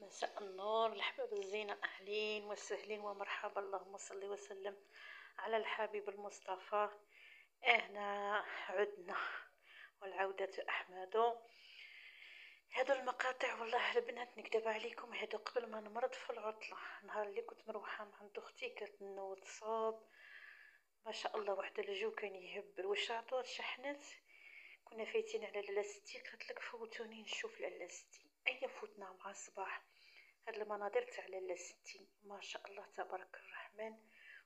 مساء النور الحباب الزينة، أهلين وسهلين ومرحبا. اللهم صل وسلم على الحبيب المصطفى. اهنا عدنا والعودة أحمد. هادو المقاطع والله البنات نكدب عليكم، هادو قبل ما نمرض في العطلة، نهار اللي كنت مروحة مع عند أختي كانت نوض صوب ما شاء الله، واحد الجو كان يهبل والشعطور شحنت. كنا فايتين على لالا ستي، قالت لك فوتوني نشوف لالا ستي. أيا فوتنا مع الصباح هاد المناظر تاع لالا ستي ما شاء الله تبارك الرحمن،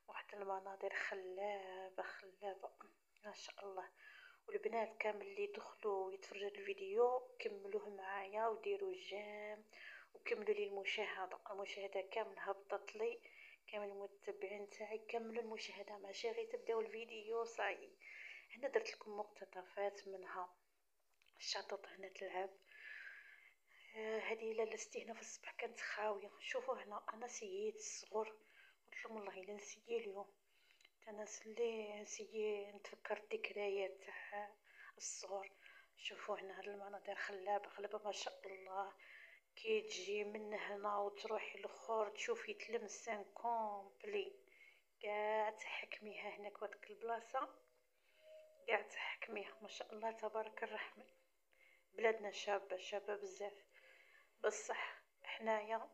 واحد المناظر خلابة خلابة ما شاء الله. والبنات كامل اللي دخلوا يتفرجوا الفيديو كملوه معايا وديروا جيم وكملوا لي المشاهدة كامل هبطت لي، كامل المتبعين تاعي كملوا المشاهدة، ماشي غير تبداو الفيديو صاي. هنا درت لكم مقتطفات منها. الشاطط هنا تلعب، هذه لالا هنا في الصباح كانت خاوية. شوفوا هنا أنا سييت الصغر، قلت لهم والله إلا نسيي اليوم، أنا اللي نسيي نتفكر الذكريات تاع الصغر. شوفوا هنا هاد المناظر خلابة خلابة ما شاء الله. كي تجي من هنا وتروحي لخور تشوفي تلمسان كومبلي، قاع تحكميها هناك وديك البلاصة، قاع تحكميها ما شاء الله تبارك الرحمن. بلادنا شابة شابة بزاف، بصح حنايا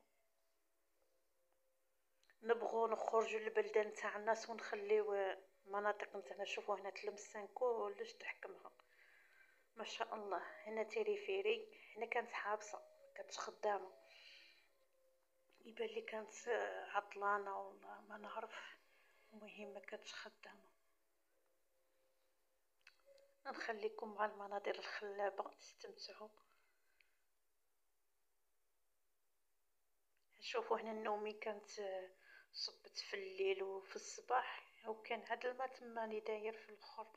نبغوا نخرجوا للبلدان تاع الناس ونخليو مناطق نتاعنا. شوفوا هنا تلمسان كلش تحكمها ما شاء الله. هنا تيريفيري، هنا كانت حابسه كانتش خدامه، يبان لي كانت عطلانه ولا ما نعرف، المهم ما كانتش خدامه. نخليكم مع المناظر الخلابه تستمتعوا. شوفوا هنا النومي كانت صبت في الليل وفي الصباح، وكان هاد الماء تماني داير في الاخر.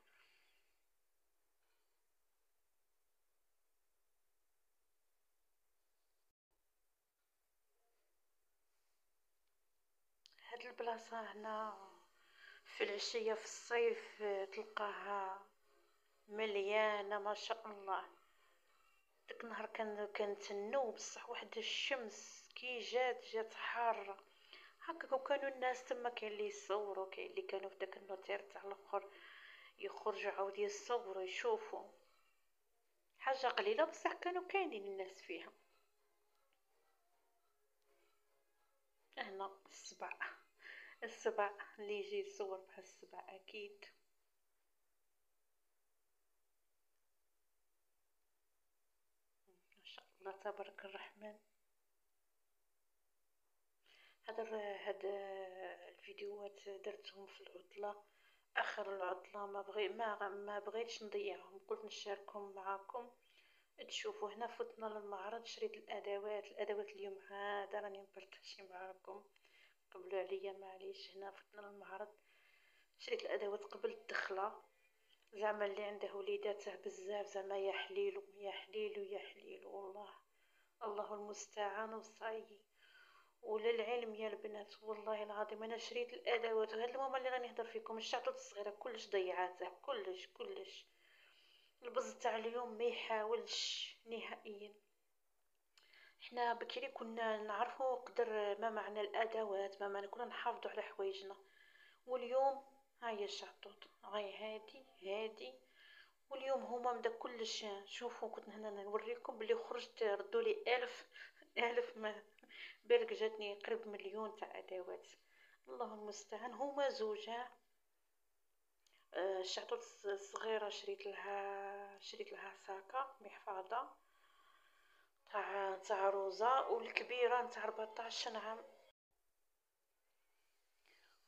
هاد البلاصة هنا في العشية في الصيف تلقاها مليانة ما شاء الله. داك النهار كان تنو بصح واحد الشمس كي جات حارة هكاك، وكانوا الناس تما كاين اللي يصوروا، كاين اللي كانوا في داك النوتير تاع الاخر يخرجوا عاود يصوروا يشوفوا. حاجة قليلة بصح كانوا كاينين الناس فيها. هنا السبع اللي يجي يصور بها السبع اكيد. ما شاء الله تبارك الرحمن. هاد الفيديوهات درتهم في العطلة، اخر العطلة ما بغيتش نضيعهم، قلت نشاركهم معاكم تشوفوا. هنا فتنا للمعرض، شريت الادوات اليوم عاد راني مبرتاشي معاكم، قبلوا عليا معليش. هنا فتنا للمعرض شريت الادوات قبل الدخله، زعما اللي عنده وليداته بزاف زعما يا حليلو يا حليلو يا حليلو والله، الله المستعان وصايي. وللعلم يا البنات والله العظيم انا شريت الادوات، وهاد الماما اللي راني نهضر فيكم الشعطوط الصغيره كلش ضيعاته، كلش البز تاع اليوم ما يحاولش نهائيا. احنا بكري كنا نعرفوا قدر ما معنى الادوات، ما معنى كنا نحافظوا على حوايجنا، واليوم هاي الشعطوط هاي هادي. واليوم هما مدا كلش. شوفوا كنت هنا نوريكم بلي خرجت ردوا لي الف ما بالك جاتني قريب مليون تاع ادوات، الله المستعان. هما زوجة. الشعطوط الصغيرة شريت لها ساكة محفظة تاع روزة، والكبيرة نتاع 14 عام.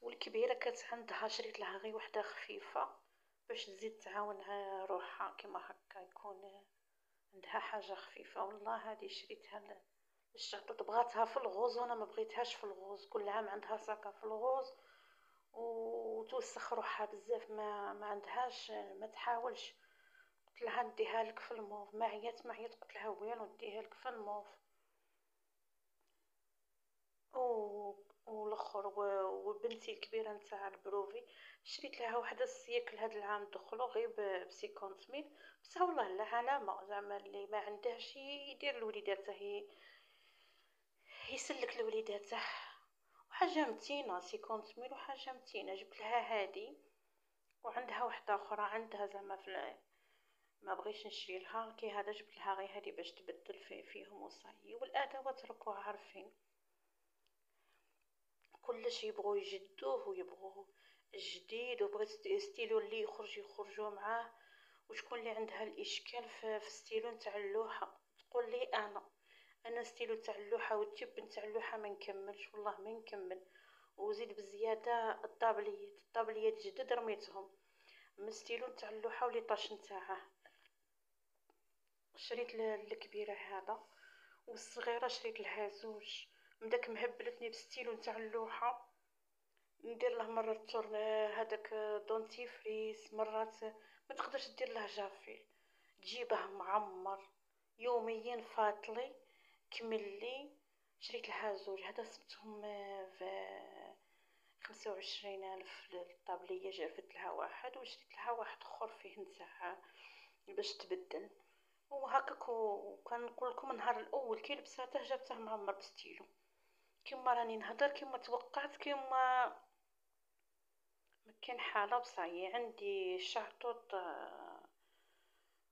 والكبيرة كانت عندها شريت لها غير وحدة خفيفة باش تزيد تعاون روحها كيما هكا، يكون عندها حاجة خفيفة. والله هذه شريتها الشعطوط، بغاتها في الغوز وانا ما بغيتهاش في الغوز، كل عام عندها ساكة في الغوز وتوسخ روحها بزاف، ما عندهاش ما تحاولش. قلت لها نديها لك في الموف، ما عيات قلت لها وين نديها لك في الموف. والاخر وبنتي الكبيره نتاع البروفي شريت لها واحده السيكل هذا العام دخلوا غير بسيكونت ميل، بصح والله لا علامه زعما اللي ما عندهاش يدير لوليداته يسلك لوليداته. وحاجه متينه، سي كونتميل وحاجه متينه. جبت لها هادي، وعندها واحده اخرى عندها زعما ما بغيتش نشري لها كي هذا، جبت لها غير هادي باش تبدل فيهم وصايي. والادوات راكو عارفين كلش يبغوا يجدوه ويبغوا الجديد، وبغيت ستيلو اللي يخرجوا معاه. وشكون اللي عندها الاشكال في ستيلو نتاع اللوحه تقول لي انا ستيلو تاع اللوحه والتيب نتاع اللوحه ما نكملش، والله ما نكمل. وزيد بزياده الطابليات جدد رميتهم من ستيلو نتاع اللوحه ولي طاش نتاعه. شريت الكبيره هذا، والصغيره شريت لها زوج. مداك مهبلتني بستيلو نتاع اللوحه، ندير له مرات تورن هذاك دونتيفريس، مرات ما تقدرش دير له جافيل، تجيبه معمر يوميا فاطلي كملي. شريت لها زوج، هذا سبتهم في 25,000 للطابلية. جابت لها واحد وشريت لها واحد اخر فيه نتاع باش تبدل. وهكاك كان نقول لكم النهار الاول كي لبساته جابته معمر بستيلو. كيما راني نهضر كيما توقعت، كيما ما كان حاله بصايي. عندي شعطوط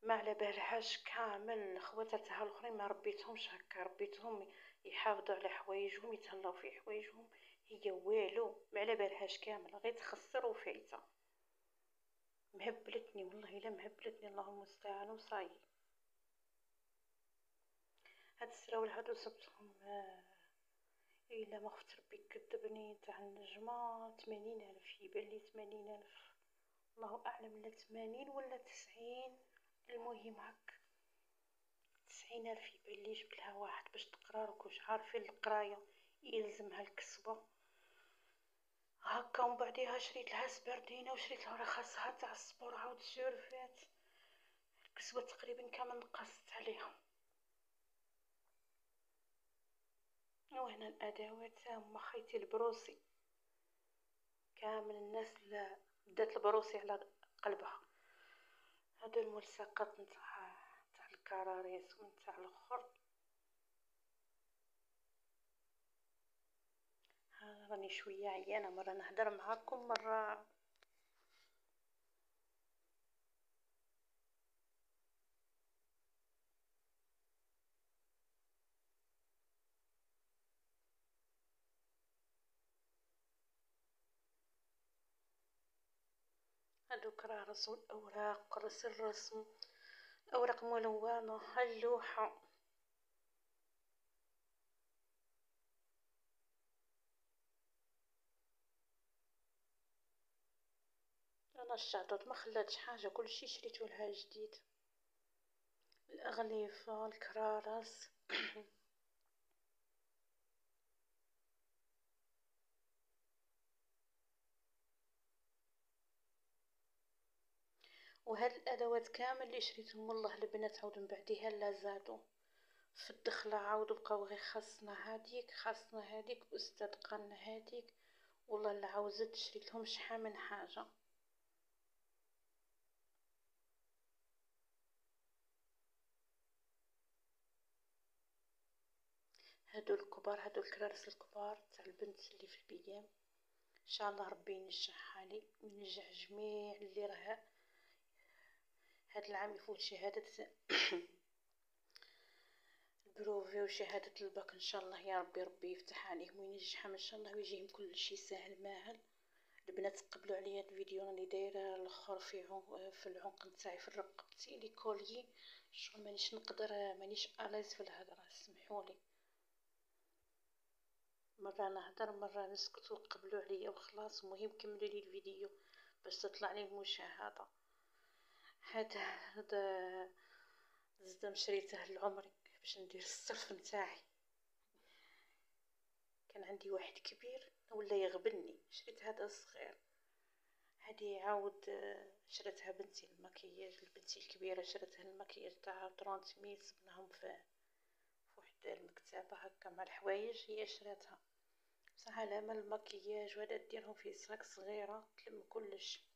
ما على بالهاش كامل. خواتاتها الاخرين ما ربيتهمش هكا، ربيتهم يحافظوا على حوايجهم، يتهلاو في حوايجهم. هي والو ما على بالهاش كامل، غير تخسر وفايته. مهبلتني والله الا مهبلتني، اللهم المستعان وصاي. هاد السراول هادو صبتهم الا ما خفت ربي كذبني تاع النجمه 80,000. يبان 80,000، الله اعلم لا 80 ولا 90. المهم هك 90,000 يبان لي. جبت لها واحد باش تقرا، راكوش عارفين القرايه يلزمها الكسوه هكا. ومن بعديها شريت لها سبردينه، وشريت لها رخصها تاع السبور عاود سيرفات. الكسوه تقريبا كامل نقصت عليها. وهنا الادوات هما خيتي البروسي كامل. الناس بدات البروسي على قلبها. هادو الملصقات نتاع الكراريس ونتاع الاخر. راني شويه عيانه، مره نهدر معاكم مره. هادو كرارس والاوراق، كرس الرسم، اوراق ملونه، اللوحه. انا الشعطوط ما خلاتش حاجه، كل شيء شريته لها جديد. الاغليفه، الكرارس. وهاد الادوات كامل اللي شريتهم والله البنات عاود من بعديها لا زادوا في الدخله، عاود بقاو غير خاصنا هاديك خاصنا هاديك استاذ قالنا هاديك. والله لا عاوزت شريت لهم شحال من حاجه. هادو الكبار، هادو الكرارس الكبار تاع البنت اللي في البيام. ان شاء الله ربي ينجحها لي وينجح جميع اللي راه هاد العام يفوت شهاده البروفي وشهاده الباك. ان شاء الله يا ربي، ربي يفتح عليهم وينجحهم ان شاء الله، ويجيهم كل شيء سهل ماهل. البنات تقبلوا عليا الفيديو راني دايره الاخر في العنق نتاعي في رقبتي لي كولي. شغل مانيش نقدر، مانيش الايز في الهضره، سمحولي. مرة نهدر مرة نسكت وقبلوا عليا وخلاص. مهم كملوا لي الفيديو باش تطلع لي المشاهدة. هذا زدم شريته لعمري باش ندير الصرف نتاعي. كان عندي واحد كبير ولا يغبني، شريت هذا الصغير. هذه عاود شريتها بنتي المكياج، لبنتي الكبيرة شريتها المكياج تاع 30 ميل، صبناهم في واحد المكتبة هكا مع الحوايج. هي شريتها بصح على مال المكياج وهذا ديرهم في صاك صغيرة تلم كلش.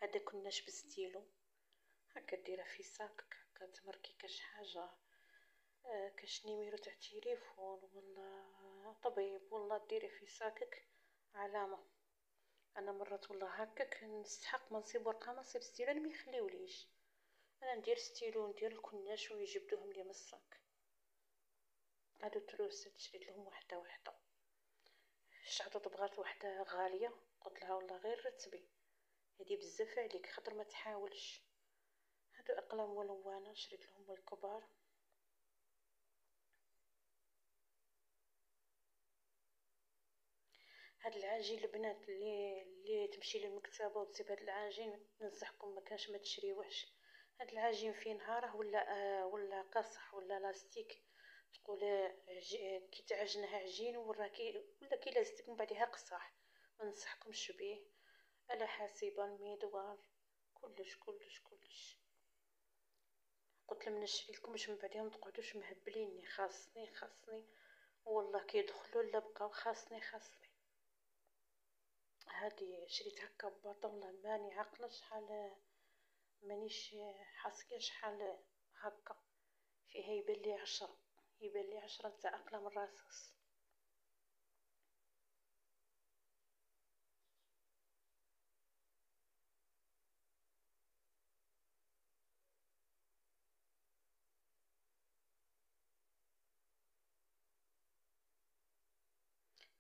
هذا كناش بستيلو هكا ديرها في ساكك، هكا تمركي كاش حاجه، كاش نيميرو تاع تليفون ولا طبيب ولا ديري في ساكك علامه. انا مرات والله هكاك نستحق ما نصيب ورقه ما نصيب ستيلو ما يخليوليش، انا ندير ستيلو ندير الكناش ويجبدوهم لي من الصاك. هادو تروسات شريت لهم وحده وحده، شعطت بغات وحده غاليه قلت لها والله غير رتبي هادي بزاف عليك خاطر ما تحاولش. هادو اقلام ملونه شريت لهم الكبار. هاد العجين البنات اللي تمشي للمكتبه وتسيب هاد العجين ننصحكم ما كانش ما تشريوهش. هاد العجين فيه نهاره ولا قصح ولا لاستيك، تقول كي تعجنها عجين ولا كي لاستيك من بعدها قصاح، ما ننصحكمش بيه. الا حاسبه الميدوار كلش كلش كلش. قلت لهم نشري لكم باش من بعدها ما تقعدوش مهبليني خاصني والله كي يدخلوا لا بقاو خاصني. هادي شريت هكا بباطا والله ماني عاقله شحال مانيش حاسكه شحال هكا فيها يبان لي 10 نتاع اقلام الرصاص.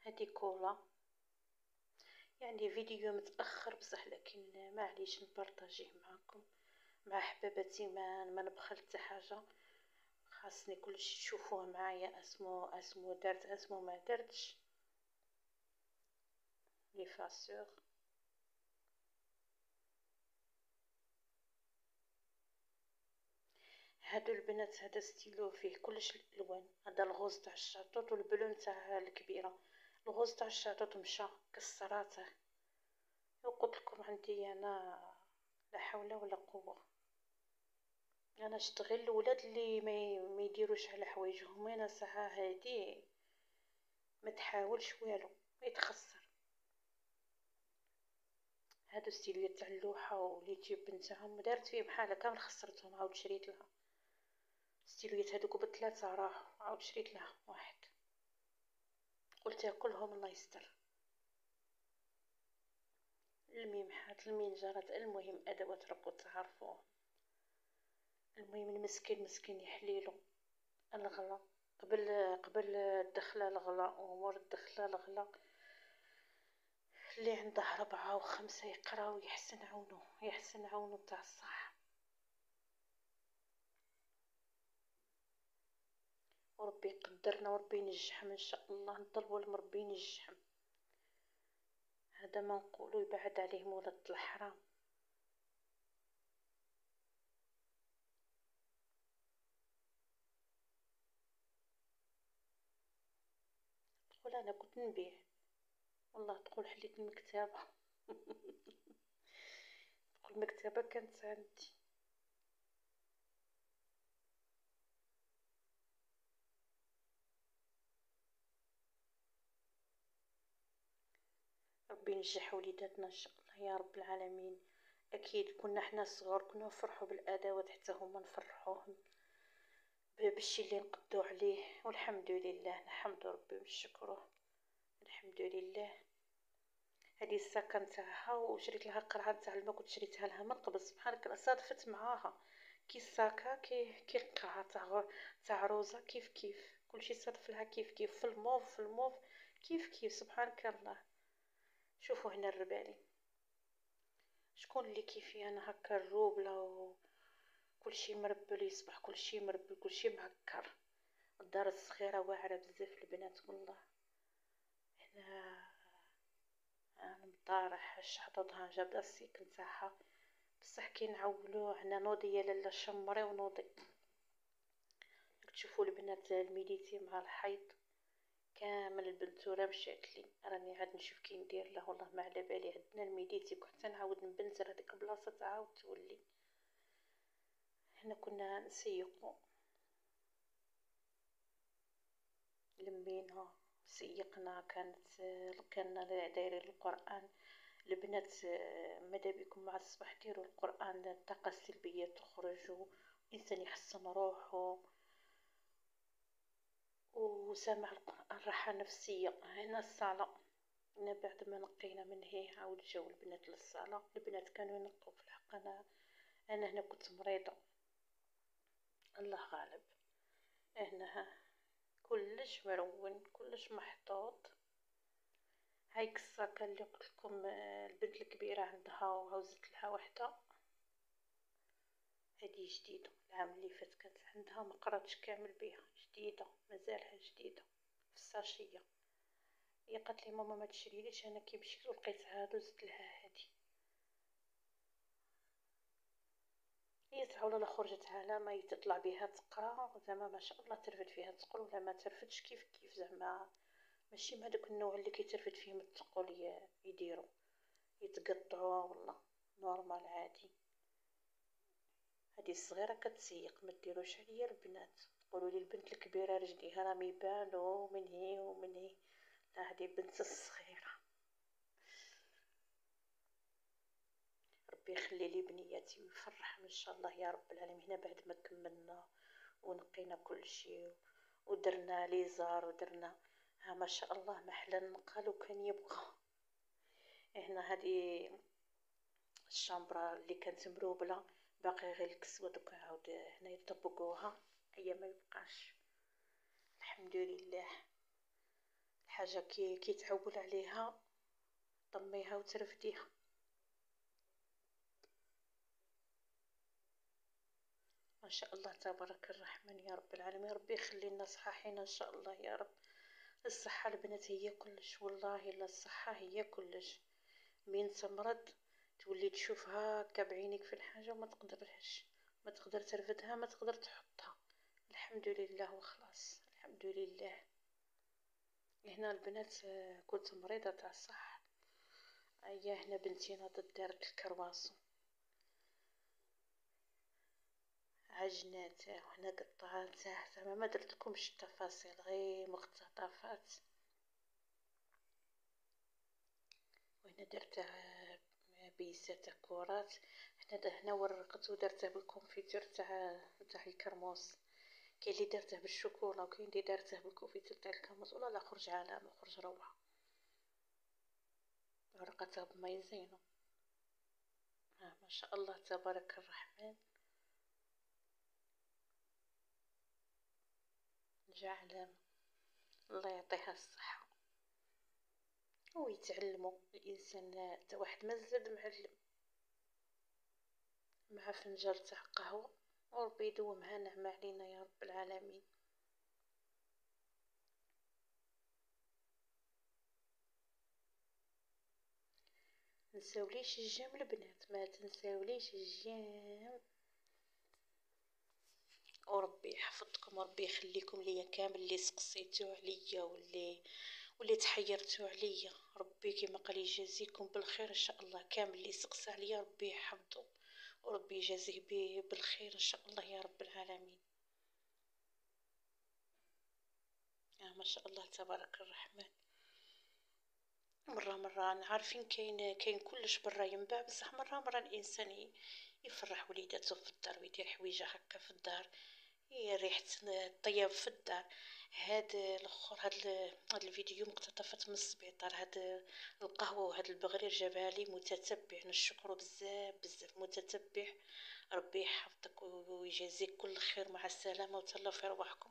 هادي كولا يعني فيديو متاخر بصح لكن معليش نبارطاجيه معاكم مع حباباتي، ما نبخل حتى حاجه، خاصني كلشي تشوفوه معايا اسمو درت اسمو ما درتش لي فاسور. هادو البنات هذا ستيلو فيه كلش الالوان، هذا الغوز تاع الشاطوط والبلون تاع الكبيره. الغوز تاع الشاطوط مشى كسراته، وقلت لكم عندي انا لا حول ولا قوه، انا اشتغل الولاد اللي ما يديروش على حوايجهم، انا ساعه هادي ما تحاولش والو يتخسر. هادو ستيلو تاع اللوحه واليوتيوب نتاعهم دارت فيه بحال هكا خسرتهم عاود شريت لها. ستيلويات هادوك بثلاثه راحوا عاود شريت لها واحد، قلت كلهم الله يستر. الميمحات المنجرات المهم ادوات راكو تعرفوه. المهم المسكين مسكين يحليلو الغلا قبل الدخله الغلا ومور الدخله الغلا، اللي عنده 4 و5 يقراو يحسن عونو تاع الصح. وربي يقدرنا وربي ينجحهم ان شاء الله، نطلبوا لربي ينجحهم. هذا ما نقولوا يبعد عليهم ولد الحرام. تقول انا كنت نبيع والله، تقول حليت المكتبه تقول المكتبه كانت عندي. ربي ينجح وليداتنا ان شاء الله يا رب العالمين. اكيد كنا حنا صغار كنا نفرحوا بالادوات حتى هما نفرحوهم بالشي اللي نقدو عليه، والحمد لله نحمد ربي ونشكروه الحمد لله. هذه الساكه نتاعها وشريت لها قرعه نتاع الماء، كنت شريتها لها من قبل سبحانك صادفت معاها كي الساكه كي القرعه تاع روزه كيف كلشي صادف لها كيف في الموف كيف سبحانك الله. شوفوا هنا الربالي شكون اللي كيفي انا هكا الروبله وكلشي مربل يصبح كلشي مربل كلشي معكر. الدار الصغيره واعره بزاف البنات والله. هنا انا مطارح شحطتها جابده السيك نتاعها بصح كي نعولو هنا نوضي لالا شمري ونوضي. تشوفوا البنات الميديتي مع الحيط كامل البنتوره مشات لي، راني عاد نشوف كي ندير له والله ما على بالي. عندنا الميديتي حتى نعاود نبنزر هذيك البلاصه تعاود تولي. هنا كنا نسيقو لمينا سيقنا، كان دايرين القران البنات ماذا بكم مع الصباح ديروا القرآن، الطاقة السلبية تخرج الإنسان يحسن روحه، وسمع القرآن راحة نفسية. هنا الصلاة، هنا بعد ما نقينا من هي عاود جاو البنات للصلاة. البنات كانوا ينقوا في الحق، أنا هنا كنت مريضة، الله غالب. هنا كلش مرون، كلش محطوط. هاي الصاكة اللي قلت لكم البنت الكبيرة عندها وهوزت لها وحدة، هذه جديدة. العام اللي فات كانت عندها ما قراتش كامل بها، جديدة مازالها جديدة في الساشية. هي قالت لي ماما ما تشريليش، انا كي مشيت ولقيتها دوزت لها هذه. هي تعاود لا خرجت على ما تطلع بها تقرا، زعما ما شاء الله ترفد فيها تقول، ولا ما ترفدش كيف كيف، زعما ماشي من هذوك النوع اللي كيترفد فيهم التقول يديروا يتقطعوا والله، نورمال عادي. هذه الصغيره كتسيق، ما ديروش عليا البنات، تقولوا لي البنت الكبيره رجليها راه يبانوا من هي ومن هي، لا هذه بنت الصغيره. ربي يخلي لي بنياتي ويفرحهم ان شاء الله يا رب العالمين. هنا بعد ما كملنا ونقينا كل شيء ودرنا ليزار ودرنا، ها ما شاء الله محلى النقال وكان يبغى. هنا هذه الشامبرا اللي كانت مروبله باقي غير الكسوه، دوكا عاود هنا يطبقوها، هي ما يبقاش. الحمد لله، الحاجه كي تعول عليها طميها وترفديها. ما شاء الله تبارك الرحمن يا رب العالمين. ربي يخلي لنا صحاحين ان شاء الله يا رب. الصحة البنات هي كلش، والله لا الصحة هي كلش. مين تمرض تولي تشوف هاكا بعينيك في الحاجة وما تقدرهاش، ما تقدر ترفدها، ما تقدر تحطها. الحمد لله وخلاص، الحمد لله. هنا البنات كنت مريضة تاع الصح، ايا هنا بنتي ناضت دارت الكرواسون، عجناته وهنا قطعاته، زعما ما درتلكمش التفاصيل غير مقتطفات. وهنا درته بيسات كرات، هنا ورقت ودرته بالكونفيتور تاع الكرموس. كاين اللي درته بالشوكولا وكاين اللي درته بالكونفيتور تاع الكرموس، ولا لا خرج علامه، خرج روعه. ورقتها بما زينو، ما شاء الله تبارك الرحمن. جا علامه، الله يعطيها الصحه ويتعلموا الانسان تا واحد مازال معلم مع فنجان تاع قهوه، وربي يدومها نعمه علينا يا رب العالمين. نساوليش الجيم البنات، ما تنساوليش الجيم، وربي يحفظكم وربي يخليكم ليا كامل اللي سقسيتو عليا واللي تحيرتو عليا. ربي كيما قال يجازيكم بالخير ان شاء الله. كامل اللي سقسى عليا ربي يحفظه وربي يجازيه بالخير ان شاء الله يا رب العالمين. ما شاء الله تبارك الرحمن. مرة نعرفين كاين كلش برا ينباع، بصح مرة الانسان يفرح وليداته في الدار ويدير حويجه هكا في الدار، هي ريحة الطياب في الدار. هاد الاخر هاد الفيديو مقتطفات من السبيطار. هاد القهوة وهاد البغرير جابها لي متتبع، نشكرو بزاف بزاف متتبع. ربي يحفظك ويجازيك كل خير، مع السلامة وتهلاو في رواحكم.